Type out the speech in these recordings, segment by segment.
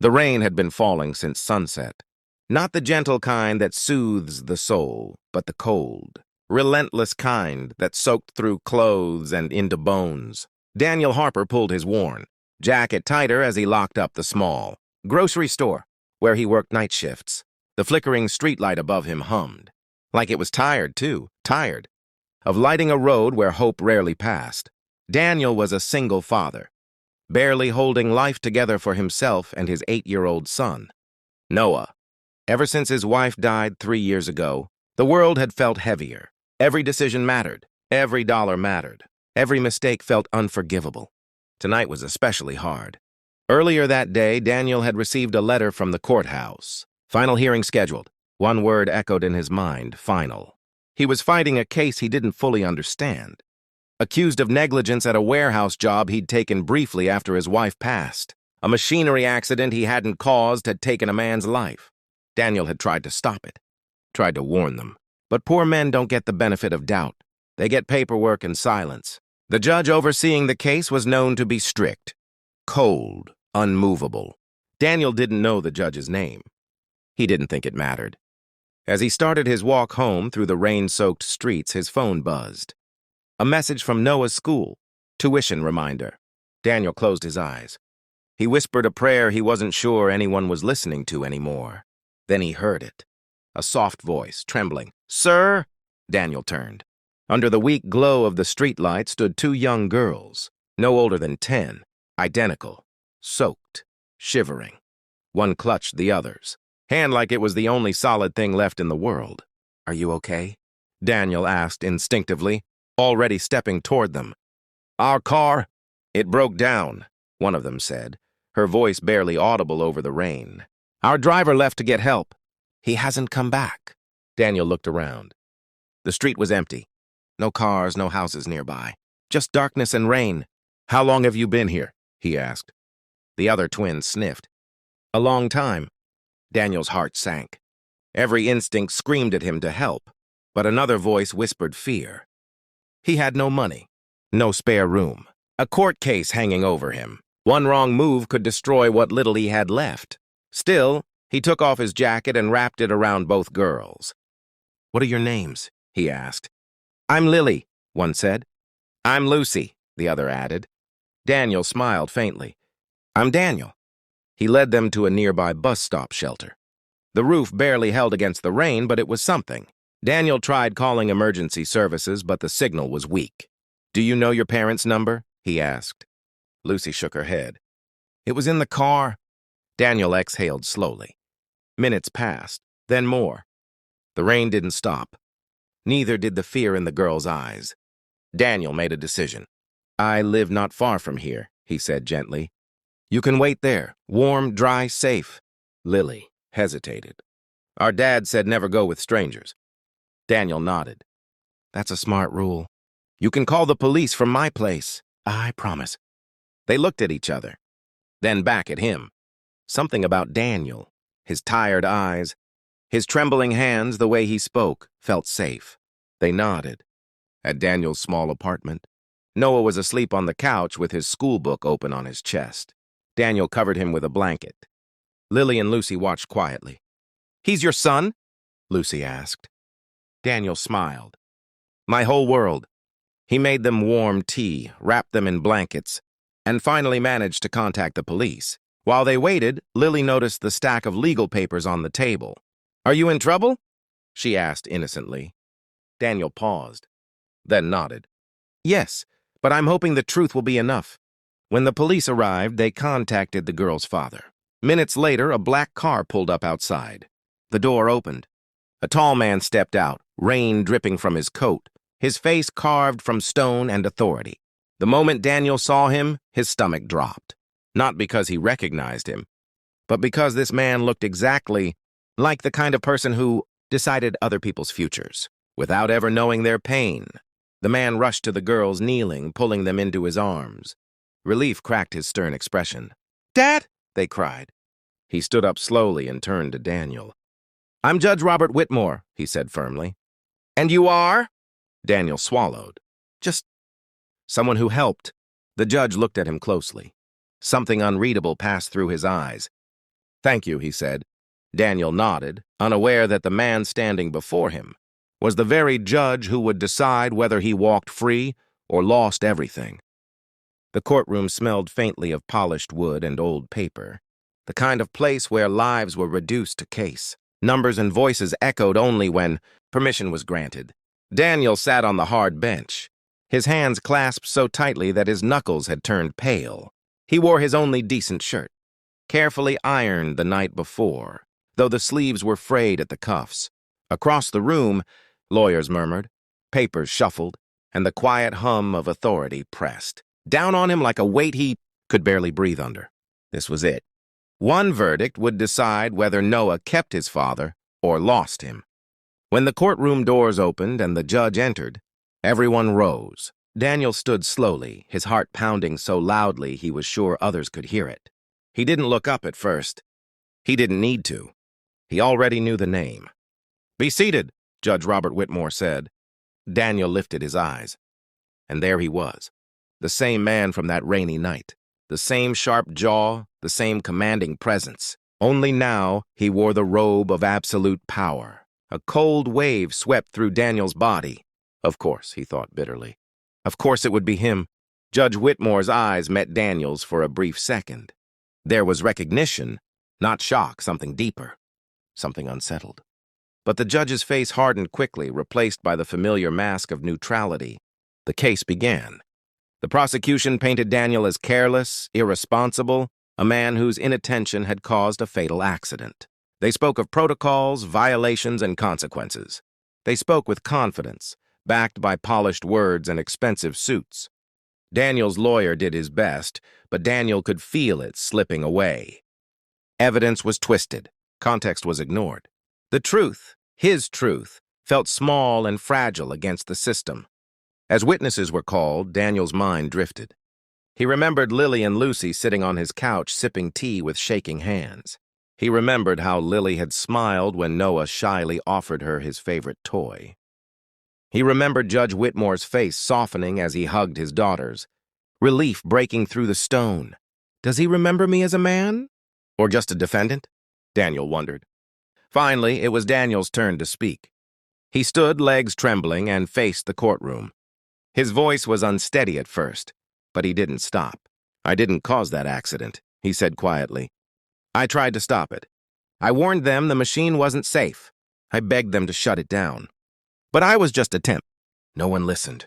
The rain had been falling since sunset. Not the gentle kind that soothes the soul, but the cold, relentless kind that soaked through clothes and into bones. Daniel Harper pulled his worn jacket tighter as he locked up the small grocery store where he worked night shifts. The flickering streetlight above him hummed. Like it was tired, too. Tired of lighting a road where hope rarely passed. Daniel was a single father, barely holding life together for himself and his 8-year-old son, Noah. Ever since his wife died 3 years ago, the world had felt heavier. Every decision mattered. Every dollar mattered. Every mistake felt unforgivable. Tonight was especially hard. Earlier that day, Daniel had received a letter from the courthouse. Final hearing scheduled. One word echoed in his mind: final. He was fighting a case he didn't fully understand. Accused of negligence at a warehouse job he'd taken briefly after his wife passed. A machinery accident he hadn't caused had taken a man's life. Daniel had tried to stop it, tried to warn them. But poor men don't get the benefit of doubt. They get paperwork and silence. The judge overseeing the case was known to be strict, cold, unmovable. Daniel didn't know the judge's name. He didn't think it mattered. As he started his walk home through the rain-soaked streets, his phone buzzed. A message from Noah's school. Tuition reminder. Daniel closed his eyes. He whispered a prayer he wasn't sure anyone was listening to anymore. Then he heard it. A soft voice, trembling. "Sir?" Daniel turned. Under the weak glow of the streetlight stood 2 young girls, no older than 10, identical, soaked, shivering. One clutched the other's hand like it was the only solid thing left in the world. "Are you okay?" Daniel asked instinctively, already stepping toward them. "Our car, it broke down," one of them said, her voice barely audible over the rain. "Our driver left to get help. He hasn't come back." Daniel looked around. The street was empty. No cars, no houses nearby. Just darkness and rain. "How long have you been here?" he asked. The other twin sniffed. "A long time." Daniel's heart sank. Every instinct screamed at him to help, but another voice whispered fear. He had no money, no spare room, a court case hanging over him. One wrong move could destroy what little he had left. Still, he took off his jacket and wrapped it around both girls. "What are your names?" he asked. "I'm Lily," one said. "I'm Lucy," the other added. Daniel smiled faintly. "I'm Daniel." He led them to a nearby bus stop shelter. The roof barely held against the rain, but it was something. Daniel tried calling emergency services, but the signal was weak. "Do you know your parents' number?" he asked. Lucy shook her head. "It was in the car." Daniel exhaled slowly. Minutes passed, then more. The rain didn't stop. Neither did the fear in the girl's eyes. Daniel made a decision. "I live not far from here," he said gently. "You can wait there, warm, dry, safe." Lily hesitated. "Our dad said never go with strangers." Daniel nodded. "That's a smart rule. You can call the police from my place. I promise." They looked at each other, then back at him. Something about Daniel, his tired eyes, his trembling hands, the way he spoke, felt safe. They nodded. At Daniel's small apartment, Noah was asleep on the couch with his school book open on his chest. Daniel covered him with a blanket. Lily and Lucy watched quietly. "He's your son?" Lucy asked. Daniel smiled. "My whole world." He made them warm tea, wrapped them in blankets, and finally managed to contact the police. While they waited, Lily noticed the stack of legal papers on the table. "Are you in trouble?" she asked innocently. Daniel paused, then nodded. "Yes, but I'm hoping the truth will be enough." When the police arrived, they contacted the girl's father. Minutes later, a black car pulled up outside. The door opened. A tall man stepped out, rain dripping from his coat, his face carved from stone and authority. The moment Daniel saw him, his stomach dropped. Not because he recognized him, but because this man looked exactly like the kind of person who decided other people's futures, without ever knowing their pain. The man rushed to the girls kneeling, pulling them into his arms. Relief cracked his stern expression. "Dad!" they cried. He stood up slowly and turned to Daniel. "I'm Judge Robert Whitmore," he said firmly. "And you are?" Daniel swallowed. "Just someone who helped." The judge looked at him closely. Something unreadable passed through his eyes. "Thank you," he said. Daniel nodded, unaware that the man standing before him was the very judge who would decide whether he walked free or lost everything. The courtroom smelled faintly of polished wood and old paper, the kind of place where lives were reduced to case. Numbers and voices echoed only when permission was granted. Daniel sat on the hard bench, his hands clasped so tightly that his knuckles had turned pale. He wore his only decent shirt, carefully ironed the night before, though the sleeves were frayed at the cuffs. Across the room, lawyers murmured, papers shuffled, and the quiet hum of authority pressed down on him like a weight he could barely breathe under. This was it. One verdict would decide whether Noah kept his father or lost him. When the courtroom doors opened and the judge entered, everyone rose. Daniel stood slowly, his heart pounding so loudly he was sure others could hear it. He didn't look up at first. He didn't need to. He already knew the name. "Be seated," Judge Robert Whitmore said. Daniel lifted his eyes. And there he was, the same man from that rainy night, the same sharp jaw, the same commanding presence. Only now he wore the robe of absolute power. A cold wave swept through Daniel's body. Of course, he thought bitterly. Of course it would be him. Judge Whitmore's eyes met Daniel's for a brief second. There was recognition, not shock, something deeper, something unsettled. But the judge's face hardened quickly, replaced by the familiar mask of neutrality. The case began. The prosecution painted Daniel as careless, irresponsible, a man whose inattention had caused a fatal accident. They spoke of protocols, violations, and consequences. They spoke with confidence, backed by polished words and expensive suits. Daniel's lawyer did his best, but Daniel could feel it slipping away. Evidence was twisted. Context was ignored. The truth, his truth, felt small and fragile against the system. As witnesses were called, Daniel's mind drifted. He remembered Lily and Lucy sitting on his couch sipping tea with shaking hands. He remembered how Lily had smiled when Noah shyly offered her his favorite toy. He remembered Judge Whitmore's face softening as he hugged his daughters, relief breaking through the stone. Does he remember me as a man? Or just a defendant? Daniel wondered. Finally, it was Daniel's turn to speak. He stood, legs trembling, and faced the courtroom. His voice was unsteady at first, but he didn't stop. "I didn't cause that accident," he said quietly. "I tried to stop it. I warned them the machine wasn't safe. I begged them to shut it down. But I was just a temp." No one listened.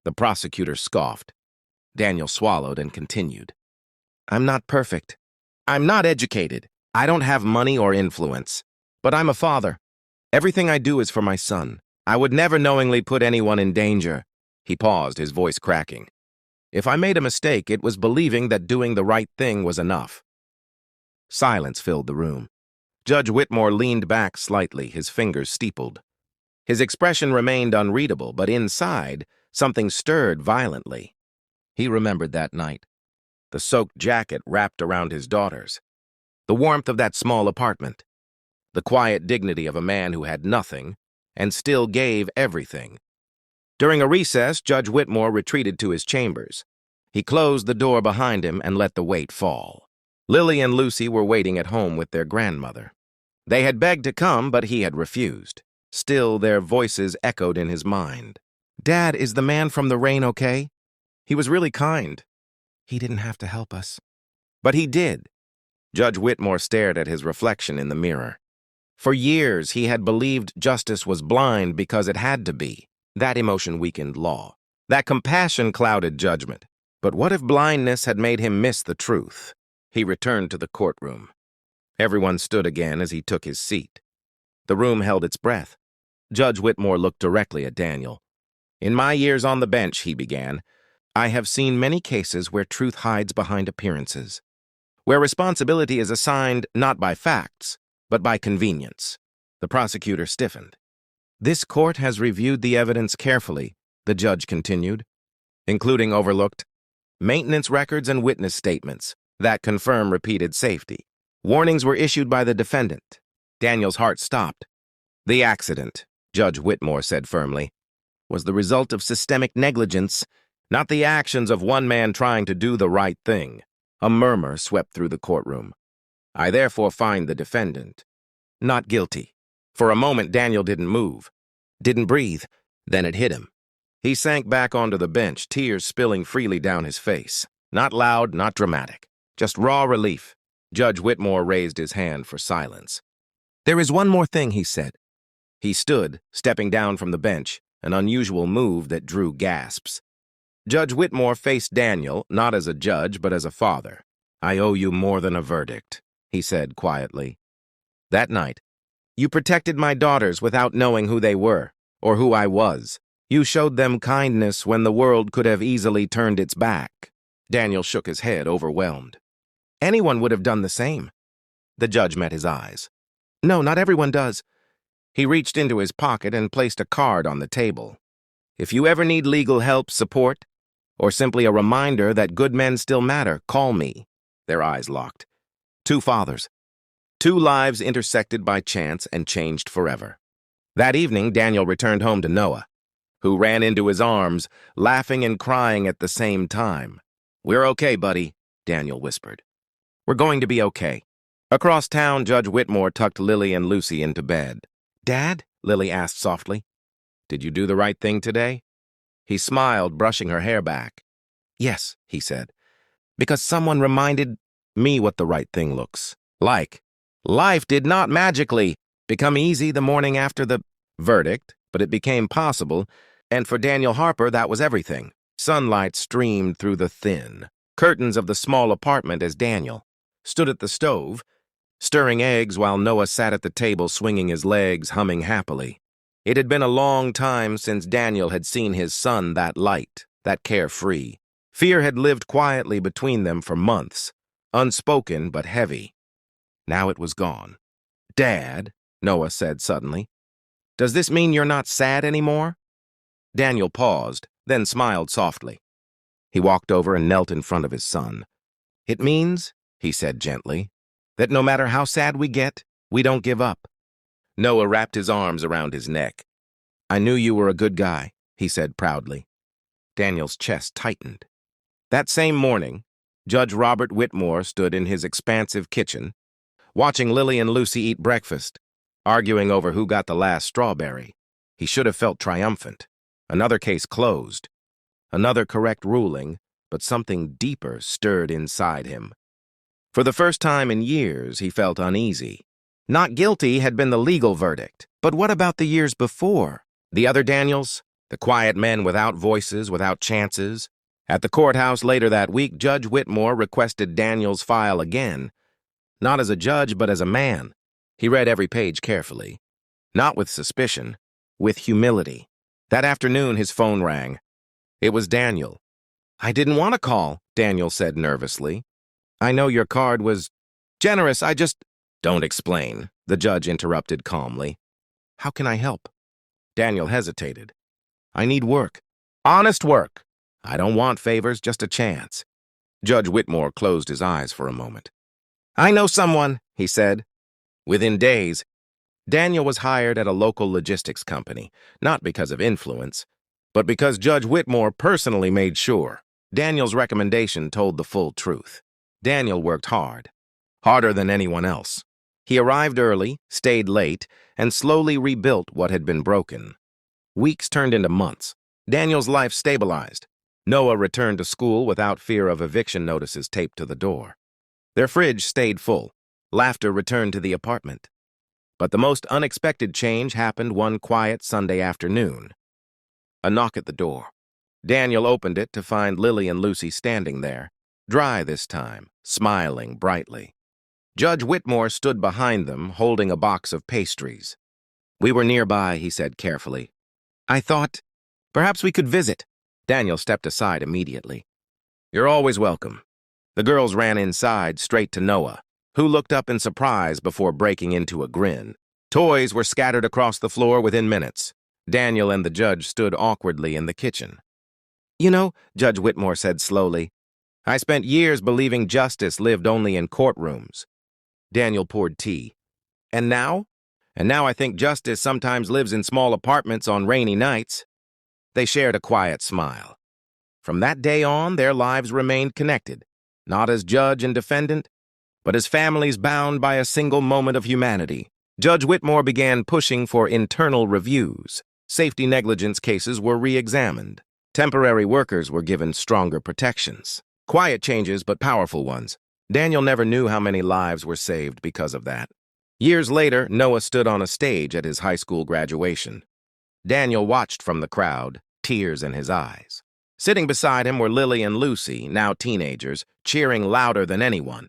The prosecutor scoffed. Daniel swallowed and continued. "I'm not perfect. I'm not educated. I don't have money or influence. But I'm a father. Everything I do is for my son. I would never knowingly put anyone in danger." He paused, his voice cracking. "If I made a mistake, it was believing that doing the right thing was enough." Silence filled the room. Judge Whitmore leaned back slightly, his fingers steepled. His expression remained unreadable, but inside, something stirred violently. He remembered that night. The soaked jacket wrapped around his daughters. The warmth of that small apartment. The quiet dignity of a man who had nothing and still gave everything. During a recess, Judge Whitmore retreated to his chambers. He closed the door behind him and let the weight fall. Lily and Lucy were waiting at home with their grandmother. They had begged to come, but he had refused. Still, their voices echoed in his mind. "Dad, is the man from the rain okay? He was really kind. He didn't have to help us." But he did. Judge Whitmore stared at his reflection in the mirror. For years, he had believed justice was blind because it had to be. That emotion weakened law. That compassion clouded judgment. But what if blindness had made him miss the truth? He returned to the courtroom. Everyone stood again as he took his seat. The room held its breath. Judge Whitmore looked directly at Daniel. "In my years on the bench," he began, "I have seen many cases where truth hides behind appearances, where responsibility is assigned not by facts, but by convenience." The prosecutor stiffened. "This court has reviewed the evidence carefully," the judge continued, "including overlooked maintenance records and witness statements that confirm repeated safety. Warnings were issued by the defendant." Daniel's heart stopped. "The accident," Judge Whitmore said firmly, "was the result of systemic negligence, not the actions of one man trying to do the right thing." A murmur swept through the courtroom. I therefore find the defendant not guilty. For a moment, Daniel didn't move, didn't breathe. Then it hit him. He sank back onto the bench, tears spilling freely down his face. Not loud, not dramatic, just raw relief. Judge Whitmore raised his hand for silence. "There is one more thing," he said. He stood, stepping down from the bench, an unusual move that drew gasps. Judge Whitmore faced Daniel, not as a judge, but as a father. "I owe you more than a verdict," he said quietly. "That night, you protected my daughters without knowing who they were, or who I was. You showed them kindness when the world could have easily turned its back." Daniel shook his head, overwhelmed. "Anyone would have done the same." The judge met his eyes. "No, not everyone does." He reached into his pocket and placed a card on the table. "If you ever need legal help, support, or simply a reminder that good men still matter, call me." Their eyes locked. Two fathers. Two lives intersected by chance and changed forever. That evening, Daniel returned home to Noah, who ran into his arms, laughing and crying at the same time. "We're okay, buddy," Daniel whispered. "We're going to be okay." Across town, Judge Whitmore tucked Lily and Lucy into bed. "Dad?" Lily asked softly. "Did you do the right thing today?" He smiled, brushing her hair back. "Yes," he said, "because someone reminded me what the right thing looks like." Life did not magically become easy the morning after the verdict, but it became possible, and for Daniel Harper, that was everything. Sunlight streamed through the thin curtains of the small apartment as Daniel stood at the stove, stirring eggs while Noah sat at the table swinging his legs, humming happily. It had been a long time since Daniel had seen his son that light, that carefree. Fear had lived quietly between them for months, unspoken but heavy. Now it was gone. "Dad," Noah said suddenly, "does this mean you're not sad anymore?" Daniel paused, then smiled softly. He walked over and knelt in front of his son. "It means," he said gently, "that no matter how sad we get, we don't give up." Noah wrapped his arms around his neck. "I knew you were a good guy," he said proudly. Daniel's chest tightened. That same morning, Judge Robert Whitmore stood in his expansive kitchen, watching Lily and Lucy eat breakfast, arguing over who got the last strawberry. He should have felt triumphant. Another case closed. Another correct ruling, but something deeper stirred inside him. For the first time in years, he felt uneasy. Not guilty had been the legal verdict, but what about the years before? The other Daniels? The quiet men without voices, without chances? At the courthouse later that week, Judge Whitmore requested Daniel's file again. Not as a judge, but as a man. He read every page carefully. Not with suspicion, with humility. That afternoon, his phone rang. It was Daniel. "I didn't want to call," Daniel said nervously. "I know your card was generous, I just—" "Don't explain," the judge interrupted calmly. "How can I help?" Daniel hesitated. "I need work. Honest work. I don't want favors, just a chance." Judge Whitmore closed his eyes for a moment. "I know someone," he said. Within days, Daniel was hired at a local logistics company, not because of influence, but because Judge Whitmore personally made sure. Daniel's recommendation told the full truth. Daniel worked hard, harder than anyone else. He arrived early, stayed late, and slowly rebuilt what had been broken. Weeks turned into months. Daniel's life stabilized. Noah returned to school without fear of eviction notices taped to the door. Their fridge stayed full. Laughter returned to the apartment. But the most unexpected change happened one quiet Sunday afternoon. A knock at the door. Daniel opened it to find Lily and Lucy standing there, dry this time, smiling brightly. Judge Whitmore stood behind them, holding a box of pastries. "We were nearby," he said carefully. "I thought perhaps we could visit." Daniel stepped aside immediately. "You're always welcome." The girls ran inside, straight to Noah, who looked up in surprise before breaking into a grin. Toys were scattered across the floor within minutes. Daniel and the judge stood awkwardly in the kitchen. "You know," Judge Whitmore said slowly, "I spent years believing justice lived only in courtrooms." Daniel poured tea. "And now? And now I think justice sometimes lives in small apartments on rainy nights." They shared a quiet smile. From that day on, their lives remained connected, not as judge and defendant, but his family's bound by a single moment of humanity. Judge Whitmore began pushing for internal reviews. Safety negligence cases were re-examined. Temporary workers were given stronger protections. Quiet changes, but powerful ones. Daniel never knew how many lives were saved because of that. Years later, Noah stood on a stage at his high school graduation. Daniel watched from the crowd, tears in his eyes. Sitting beside him were Lily and Lucy, now teenagers, cheering louder than anyone.